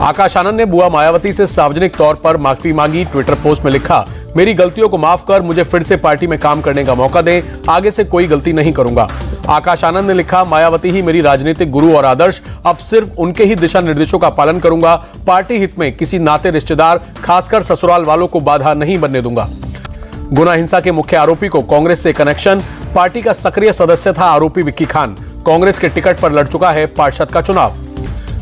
आकाश आनंद ने बुआ मायावती से सार्वजनिक तौर पर माफी मांगी। ट्विटर पोस्ट में लिखा, मेरी गलतियों को माफ कर मुझे फिर से पार्टी में काम करने का मौका दें, आगे से कोई गलती नहीं करूंगा। आकाश आनंद ने लिखा, मायावती ही मेरी राजनीतिक गुरु और आदर्श, अब सिर्फ उनके ही दिशा निर्देशों का पालन करूंगा। पार्टी हित में किसी नाते रिश्तेदार, खासकर ससुराल वालों को बाधा नहीं बनने दूंगा। गुना हिंसा के मुख्य आरोपी को कांग्रेस से कनेक्शन, पार्टी का सक्रिय सदस्य था आरोपी विक्की खान, कांग्रेस के टिकट पर लड़ चुका है पार्षद का चुनाव।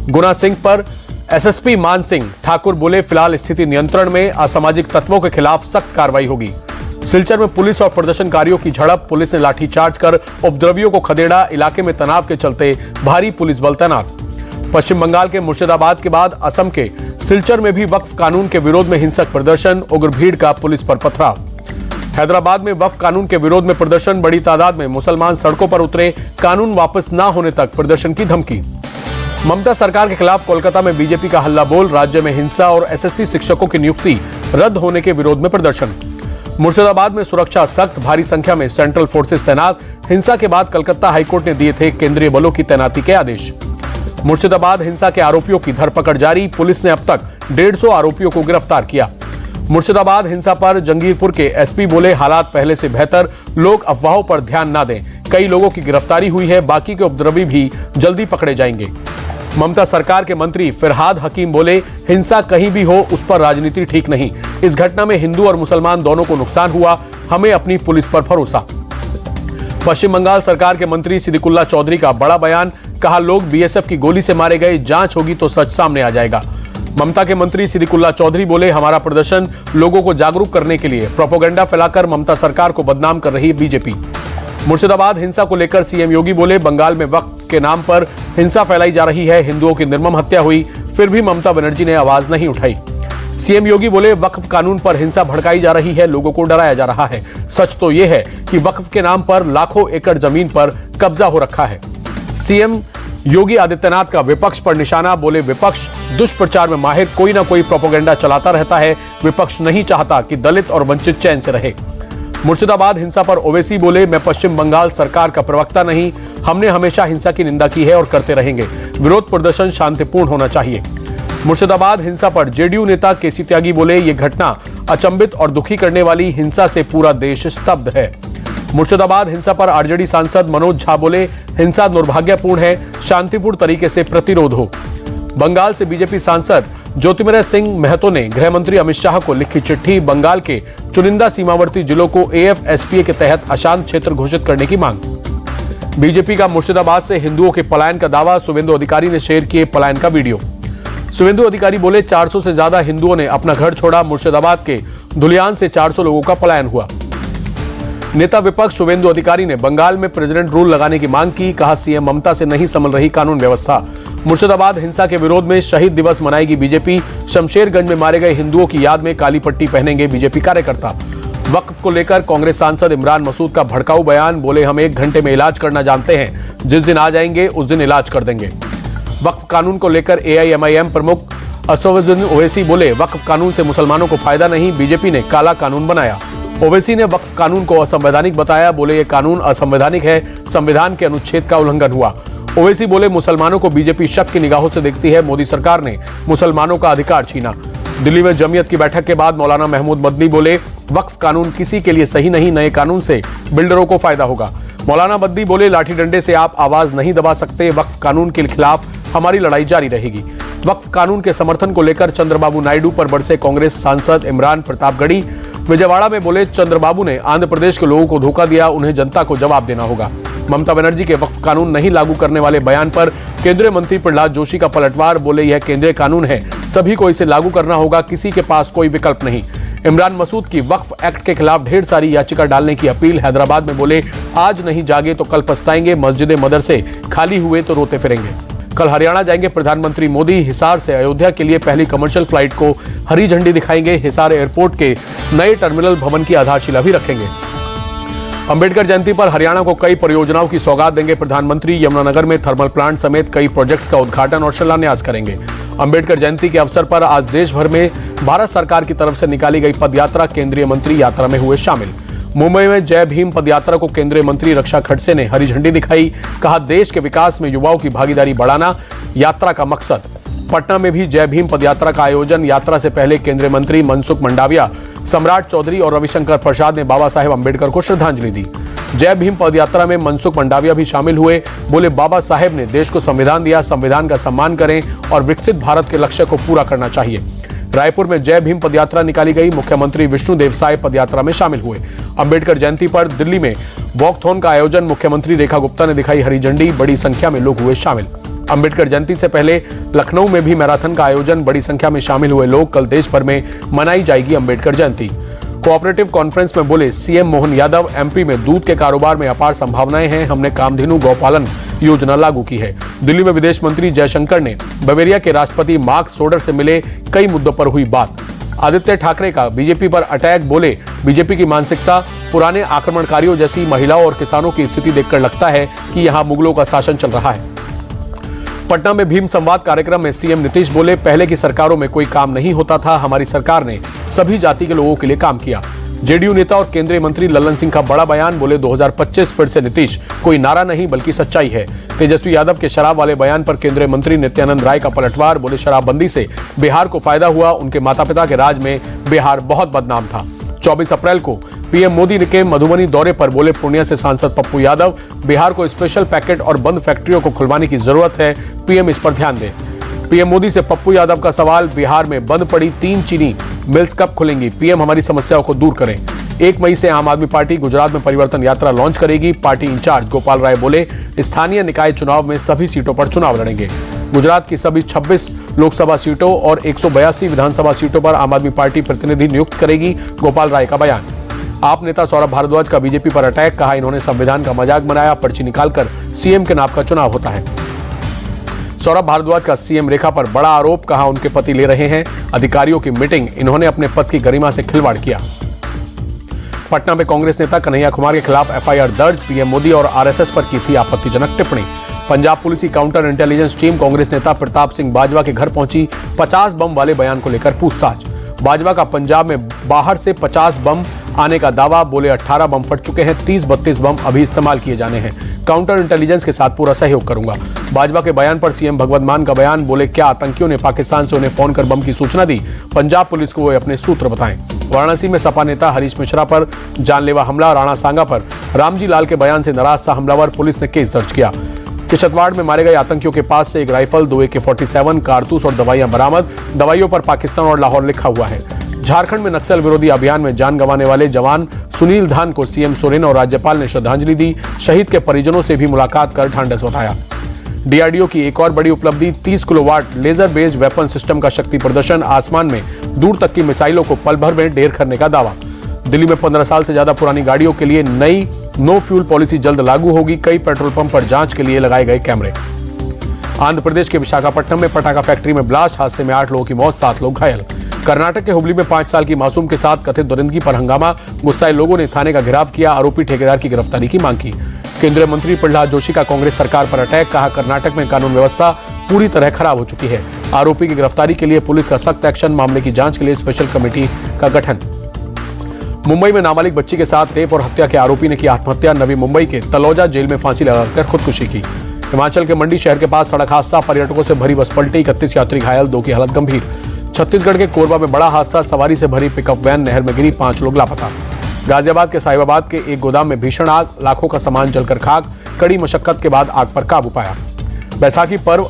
गुना सिंह पर एसएसपी मान सिंह ठाकुर बोले, फिलहाल स्थिति नियंत्रण में, असामाजिक तत्वों के खिलाफ सख्त कार्रवाई होगी। सिलचर में पुलिस और प्रदर्शनकारियों की झड़प, पुलिस ने लाठीचार्ज कर उपद्रवियों को खदेड़ा, इलाके में तनाव के चलते भारी पुलिस बल तैनात। पश्चिम बंगाल के मुर्शिदाबाद के बाद असम के सिलचर में भी वक्फ कानून के विरोध में हिंसक प्रदर्शन, उग्र भीड़ का पुलिस पर पथराव। हैदराबाद में वक्फ कानून के विरोध में प्रदर्शन, बड़ी तादाद में मुसलमान सड़कों पर उतरे, कानून वापस न होने तक प्रदर्शन की धमकी। ममता सरकार के खिलाफ कोलकाता में बीजेपी का हल्ला बोल, राज्य में हिंसा और एसएससी शिक्षकों की नियुक्ति रद्द होने के विरोध में प्रदर्शन। मुर्शिदाबाद में सुरक्षा सख्त, भारी संख्या में सेंट्रल फोर्सेस तैनात, हिंसा के बाद कलकत्ता हाईकोर्ट ने दिए थे केंद्रीय बलों की तैनाती के आदेश। मुर्शिदाबाद हिंसा के आरोपियों की धरपकड़ जारी, पुलिस ने अब तक 150 आरोपियों को गिरफ्तार किया। मुर्शिदाबाद हिंसा पर जंगीरपुर के एसपी बोले, हालात पहले से बेहतर, लोग अफवाहों पर ध्यान न दें, कई लोगों की गिरफ्तारी हुई है, बाकी के उपद्रवी भी जल्दी पकड़े जाएंगे। ममता सरकार के मंत्री फिरहाद हकीम बोले, हिंसा कहीं भी हो उस पर राजनीति ठीक नहीं, इस घटना में हिंदू और मुसलमान दोनों को नुकसान हुआ, हमें अपनी पुलिस पर भरोसा। पश्चिम बंगाल सरकार के मंत्री सिद्दीकुल्ला चौधरी का बड़ा बयान, कहा लोग बीएसएफ की गोली से मारे गए, जांच होगी तो सच सामने आ जाएगा। ममता के मंत्री सिद्दीकुल्ला चौधरी बोले, हमारा प्रदर्शन लोगों को जागरूक करने के लिए, प्रोपेगेंडा फैलाकर ममता सरकार को बदनाम कर रही है बीजेपी। मुर्शिदाबाद हिंसा को लेकर सीएम योगी बोले, बंगाल में वक्फ के नाम पर हिंसा फैलाई जा रही है, हिंदुओं की निर्मम हत्या हुई, फिर भी ममता बनर्जी ने आवाज नहीं उठाई। सीएम योगी बोले, वक्फ कानून पर हिंसा भड़काई जा रही है, लोगों को डराया जा रहा है, सच तो यह है कि वक्फ के नाम पर लाखों एकड़ जमीन पर कब्जा हो रखा है। सीएम योगी आदित्यनाथ का विपक्ष पर निशाना, बोले विपक्ष दुष्प्रचार में माहिर, कोई ना कोई प्रोपेगेंडा चलाता रहता है, विपक्ष नहीं चाहता कि दलित और वंचित चैन से रहे। मुर्शिदाबाद हिंसा पर ओवैसी बोले, मैं पश्चिम बंगाल सरकार का प्रवक्ता नहीं, हमने हमेशा हिंसा की निंदा की है और करते रहेंगे, विरोध प्रदर्शन शांतिपूर्ण होना चाहिए। मुर्शिदाबाद हिंसा पर जेडीयू नेता केसी त्यागी बोले, ये घटना अचंभित और दुखी करने वाली, हिंसा से पूरा देश स्तब्ध है। मुर्शिदाबाद हिंसा पर आरजेडी सांसद मनोज झा बोले, हिंसा दुर्भाग्यपूर्ण है, शांतिपूर्ण तरीके से प्रतिरोध हो। बंगाल से बीजेपी सांसद ज्योतिर्मय सिंह महतो ने गृह मंत्री अमित शाह को लिखी चिट्ठी, बंगाल के चुनिंदा सीमावर्ती जिलों को एएफएसपीए के तहत अशांत क्षेत्र घोषित करने की मांग। बीजेपी का मुर्शिदाबाद से हिंदुओं के पलायन का दावा, शुभेंदु अधिकारी ने शेयर किए पलायन का वीडियो। शुभेंदु अधिकारी बोले, 400 से ज्यादा हिंदुओं ने अपना घर छोड़ा, मुर्शिदाबाद के धुलियान से 400 लोगों का पलायन हुआ। नेता विपक्ष शुभेंदु अधिकारी ने बंगाल में प्रेसिडेंट रूल लगाने की मांग की, कहा सीएम ममता से नहीं संभल रही कानून व्यवस्था। मुर्शिदाबाद हिंसा के विरोध में शहीद दिवस मनाएगी बीजेपी, शमशेरगंज में मारे गए हिंदुओं की याद में काली पट्टी पहनेंगे बीजेपी कार्यकर्ता। वक्फ को लेकर कांग्रेस सांसद इमरान मसूद का भड़काऊ बयान, बोले हम 1 घंटे में इलाज करना जानते हैं, जिस दिन आ जाएंगे उस दिन इलाज कर देंगे। वक्फ कानून को लेकर एआईएमआईएम प्रमुख असदुद्दीन ओवैसी बोले, वक्फ कानून से मुसलमानों को फायदा नहीं, बीजेपी ने काला कानून बनाया। ओवैसी ने वक्फ कानून को असंवैधानिक बताया, बोले ये कानून असंवैधानिक है, संविधान के अनुच्छेद का उल्लंघन हुआ। ओवैसी बोले, मुसलमानों को बीजेपी शक की निगाहों से देखती है, मोदी सरकार ने मुसलमानों का अधिकार छीना। दिल्ली में जमीयत की बैठक के बाद मौलाना महमूद मदनी बोले, वक्फ कानून किसी के लिए सही नहीं, नए कानून से बिल्डरों को फायदा होगा। मौलाना मदनी बोले, लाठी डंडे से आप आवाज नहीं दबा सकते, वक्फ कानून के खिलाफ हमारी लड़ाई जारी रहेगी। वक्फ कानून के समर्थन को लेकर चंद्रबाबू नायडू पर बरसे कांग्रेस सांसद इमरान प्रतापगढ़ी। विजयवाड़ा में बोले, चंद्रबाबू ने आंध्र प्रदेश के लोगों को धोखा दिया, उन्हें जनता को जवाब देना होगा। ममता बनर्जी के वक्फ कानून नहीं लागू करने वाले बयान पर केंद्रीय मंत्री प्रहलाद जोशी का पलटवार, बोले यह केंद्रीय कानून है, सभी को इसे लागू करना होगा, किसी के पास कोई विकल्प नहीं। इमरान मसूद की वक्फ एक्ट के खिलाफ ढेर सारी याचिका डालने की अपील। हैदराबाद में बोले, आज नहीं जागे तो कल पछताएंगे, मस्जिदे मदरसे खाली हुए तो रोते फिरेंगे। कल हरियाणा जाएंगे प्रधानमंत्री मोदी, हिसार से अयोध्या के लिए पहली कमर्शियल फ्लाइट को हरी झंडी दिखाएंगे, हिसार एयरपोर्ट के नए टर्मिनल भवन की आधारशिला भी रखेंगे। अंबेडकर जयंती पर हरियाणा को कई परियोजनाओं की सौगात देंगे प्रधानमंत्री, यमुनानगर में थर्मल प्लांट समेत कई प्रोजेक्ट्स का उद्घाटन और शिलान्यास करेंगे। अंबेडकर जयंती के अवसर पर आज देश भर में भारत सरकार की तरफ से निकाली गई पदयात्रा, केंद्रीय मंत्री यात्रा में हुए शामिल। मुंबई में जय भीम पदयात्रा को केंद्रीय मंत्री रक्षा खड़से ने हरी झंडी दिखाई, कहा देश के विकास में युवाओं की भागीदारी बढ़ाना यात्रा का मकसद। पटना में भी जय भीम पदयात्रा का आयोजन। यात्रा से पहले केंद्रीय मंत्री मनसुख मंडाविया, सम्राट चौधरी और रविशंकर प्रसाद ने बाबा साहेब अंबेडकर को श्रद्धांजलि दी। जय भीम पदयात्रा में मनसुख मंडाविया भी शामिल हुए। बोले, बाबा साहेब ने देश को संविधान दिया, संविधान का सम्मान करें और विकसित भारत के लक्ष्य को पूरा करना चाहिए। रायपुर में जय भीम पदयात्रा निकाली गई। मुख्यमंत्री विष्णु देव साय पदयात्रा में शामिल हुए। अंबेडकर जयंती पर दिल्ली में वॉकथॉन का आयोजन। मुख्यमंत्री रेखा गुप्ता ने दिखाई हरी झंडी। बड़ी संख्या में लोग हुए शामिल। अंबेडकर जयंती से पहले लखनऊ में भी मैराथन का आयोजन। बड़ी संख्या में शामिल हुए लोग। कल देश भर में मनाई जाएगी अंबेडकर जयंती। कोऑपरेटिव कॉन्फ्रेंस में बोले सीएम मोहन यादव, एमपी में दूध के कारोबार में अपार संभावनाएं हैं। हमने कामधेनु गौपालन योजना लागू की है। दिल्ली में विदेश मंत्री जयशंकर ने बवेरिया के राष्ट्रपति मार्क सोडर से मिले। कई मुद्दों पर हुई बात। आदित्य ठाकरे का बीजेपी पर अटैक। बोले, बीजेपी की मानसिकता पुराने आक्रमणकारियों जैसी। महिलाओं और किसानों की स्थिति देखकर लगता है कि यहां मुगलों का शासन चल रहा है। पटना में भीम संवाद कार्यक्रम में सीएम नीतीश बोले, पहले की सरकारों में कोई काम नहीं होता था, हमारी सरकार ने सभी जाति के लोगों के लिए काम किया। जेडीयू नेता और केंद्रीय मंत्री लल्लन सिंह का बड़ा बयान। बोले, 2025 फिर से नीतीश, कोई नारा नहीं बल्कि सच्चाई है। तेजस्वी यादव के शराब वाले बयान पर केंद्रीय मंत्री नित्यानंद राय का पलटवार। बोले, शराबबंदी से बिहार को फायदा हुआ, उनके माता पिता के राज में बिहार बहुत बदनाम था। 24 अप्रैल को पीएम मोदी के मधुबनी दौरे पर बोले, पूर्णिया से सांसद पप्पू यादव, बिहार को स्पेशल पैकेट और बंद फैक्ट्रियों को खुलवाने की जरूरत है, पीएम इस पर ध्यान दें। पीएम मोदी से पप्पू यादव का सवाल, बिहार में बंद पड़ी 3 चीनी मिल्स कब खुलेंगी, पीएम हमारी समस्याओं को दूर करें। 1 मई से आम आदमी पार्टी गुजरात में परिवर्तन यात्रा लॉन्च करेगी। पार्टी इंचार्ज गोपाल राय बोले, स्थानीय निकाय चुनाव में सभी सीटों पर चुनाव लड़ेंगे। गुजरात की सभी 26 लोकसभा सीटों और 182 विधानसभा सीटों पर आम आदमी पार्टी प्रतिनिधि नियुक्त करेगी। गोपाल राय का बयान। आप नेता सौरभ भारद्वाज का बीजेपी पर अटैक। कहा, इन्होंने संविधान का मजाक बनाया, पर्ची निकालकर सीएम के नाम का चुनाव होता है। सौरभ भारद्वाज का सीएम रेखा पर बड़ा आरोप। कहा, उनके पति ले रहे हैं अधिकारियों की मीटिंग, इन्होंने अपने पद की गरिमा से खिलवाड़ किया। पटना में कांग्रेस नेता कन्हैया कुमार के खिलाफ एफआईआर दर्ज। पीएम मोदी और आरएसएस पर की थी आपत्तिजनक टिप्पणी। पंजाब पुलिस की काउंटर इंटेलिजेंस टीम कांग्रेस नेता प्रताप सिंह बाजवा के घर पहुंची। 50 बम वाले बयान को लेकर पूछताछ। बाजवा का पंजाब में बाहर से 50 बम आने का दावा। बोले, 18 बम फट चुके हैं, 30-32 बम अभी इस्तेमाल किए जाने हैं। काउंटर इंटेलिजेंस के साथ पूरा सहयोग करूंगा। बाजवा के बयान पर सीएम भगवत मान का बयान। बोले, क्या आतंकियों ने पाकिस्तान से उन्हें फोन कर बम की सूचना दी? पंजाब पुलिस को वो अपने सूत्र बताएं। वाराणसी में सपा नेता हरीश मिश्रा पर जानलेवा हमला। राणा सांगा पर रामजी लाल के बयान से नाराज था हमलावर, पुलिस ने केस दर्ज किया। किशतवाड़ में मारे गए आतंकियों के पास से 1 राइफल, 2 AK-47 कारतूस और दवाइयां बरामद। दवाइयों पर पाकिस्तान और लाहौर लिखा हुआ है। झारखंड में नक्सल विरोधी अभियान में जान गंवाने वाले जवान सुनील धान को सीएम सोरेन और राज्यपाल ने श्रद्धांजलि दी। शहीद के परिजनों से भी मुलाकात कर ढांढस बंधाया। डीआरडीओ की एक और बड़ी उपलब्धि, 30 kilowatt laser based weapon system का शक्ति प्रदर्शन। आसमान में दूर तक की मिसाइलों को पल भर में ढेर करने का दावा। दिल्ली में 15 साल से ज्यादा पुरानी गाड़ियों के लिए नई नो फ्यूल पॉलिसी जल्द लागू होगी। कई पेट्रोल पंप पर जांच के लिए लगाए गए कैमरे। आंध्र प्रदेश के विशाखापट्टनम में पटाखा फैक्ट्री में ब्लास्ट। हादसे में 8 लोगों की मौत, 7 लोग घायल। कर्नाटक के हुबली में 5 साल की मासूम के साथ कथित दरिंदगी पर हंगामा। गुस्साए लोगों ने थाने का घेराव किया। आरोपी ठेकेदार की गिरफ्तारी की मांग की। केंद्रीय मंत्री प्रहलाद जोशी का कांग्रेस सरकार पर अटैक। कहा, कर्नाटक में कानून व्यवस्था पूरी तरह खराब हो चुकी है। आरोपी की गिरफ्तारी के लिए पुलिस का सख्त एक्शन। मामले की जांच के लिए स्पेशल कमेटी का गठन। मुंबई में नाबालिग बच्ची के साथ रेप और हत्या के आरोपी ने की आत्महत्या। नवी मुंबई के तलौजा जेल में फांसी लगाकर खुदकुशी की। हिमाचल के मंडी शहर के पास सड़क हादसा। पर्यटकों से भरी बस पलटी, 31 यात्री घायल, 2 की हालत गंभीर। छत्तीसगढ़ के कोरबा में बड़ा हादसा। सवारी से भरी पिकअप वैन नहर में गिरी, 5 लोग लापता। गाजियाबाद के साहिबाबाद के एक गोदाम में भीषण आग, लाखों का सामान जलकर खाक। कड़ी मशक्कत के बाद आग पर काबू पाया। बैसाखी पर्व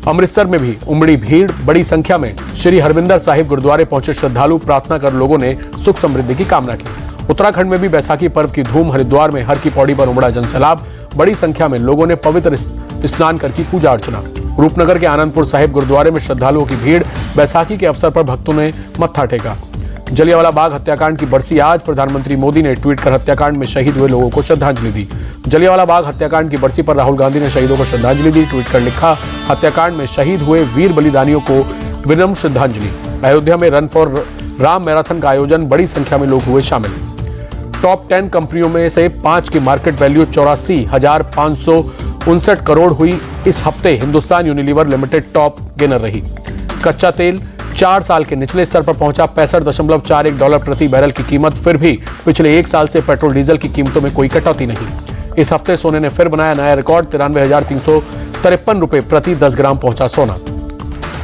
अमृतसर में भी उमड़ी भीड़। बड़ी संख्या में श्री हरमिंदर साहिब गुरुद्वारे पहुंचे श्रद्धालु। प्रार्थना कर लोगों ने सुख समृद्धि की कामना की। उत्तराखंड में भी बैसाखी पर्व की धूम। हरिद्वार में हर की पौड़ी पर उमड़ा जनसैलाब। बड़ी संख्या में लोगों ने पवित्र स्नान कर की पूजा अर्चना। रूपनगर के आनंदपुर साहिब गुरुद्वारे में श्रद्धालुओं की भीड़। बैसाखी के अवसर पर भक्तों ने मत्था टेका। जलियांवाला बाग हत्याकांड की बरसी आज। प्रधानमंत्री मोदी ने ट्वीट कर हत्याकांड में शहीद हुए लोगों को श्रद्धांजलि दी। जलियांवाला बाग हत्याकांड की बरसी पर राहुल गांधी ने शहीदों को श्रद्धांजलि दी। ट्वीट कर लिखा, हत्याकांड में शहीद हुए वीर बलिदानियों को विनम्र श्रद्धांजलि। अयोध्या में रन फॉर राम मैराथन का आयोजन। बड़ी संख्या में लोग हुए शामिल। टॉप 10 कंपनियों में से 5 की मार्केट वैल्यू 84,559 करोड़ हुई। इस हफ्ते Hindustan Unilever limited top gainer रही। कच्चा तेल 4 साल के निचले स्तर पर पहुंचा। $65.41 प्रति बैरल की कीमत। फिर भी पिछले 1 साल से पेट्रोल डीजल की कीमतों में कोई कटौती नहीं। इस हफ्ते सोने ने फिर बनाया नया रिकॉर्ड। 93,353 रुपए प्रति 10 ग्राम पहुंचा सोना।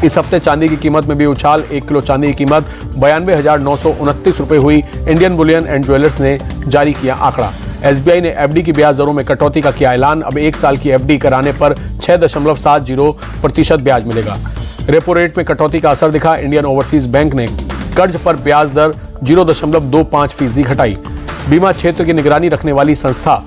इस हफ्ते चांदी की कीमत में भी उछाल। 1 किलो चांदी की कीमत 92,929 रुपए हुई। इंडियन बुलियन एंड ज्वेलर्स ने जारी किया आंकड़ा। एसबीआई ने एफडी की ब्याज दरों में कटौती का किया ऐलान। अब 1 साल की एफडी कराने पर 6.70% ब्याज मिलेगा। रेपो रेट में कटौती का असर दिखा। इंडियन ओवरसीज बैंक ने कर्ज पर ब्याज दर 0.25% घटाई। बीमा क्षेत्र की निगरानी रखने वाली संस्था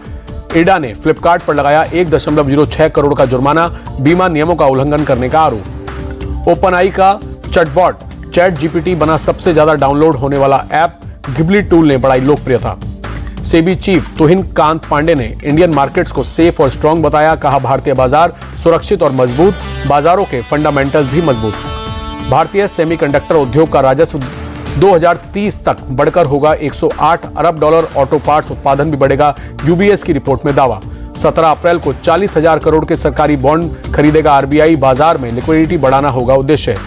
इडा ने फ्लिपकार्ट पर लगाया 1.06 करोड़ का जुर्माना। बीमा नियमों का उल्लंघन करने का आरोप। ओपनआई का चैटबॉट चैट जीपीटी बना सबसे ज्यादा डाउनलोड होने वाला ऐप। गिबली टूल ने बढ़ाई लोकप्रियता। सेबी चीफ तुहिन कांत पांडे ने इंडियन मार्केट्स को सेफ और स्ट्रांग बताया। कहा भारतीय बाजार सुरक्षित और मजबूत, बाजारों के फंडामेंटल्स भी मजबूत। भारतीय सेमीकंडक्टर उद्योग का राजस्व 2030 तक बढ़कर होगा 108 अरब डॉलर। ऑटो पार्ट्स उत्पादन भी बढ़ेगा, यूबीएस की रिपोर्ट में दावा। 17 अप्रैल को 40,000 करोड़ के सरकारी बॉन्ड खरीदेगा आरबीआई। बाजार में लिक्विडिटी बढ़ाना होगा उद्देश्य।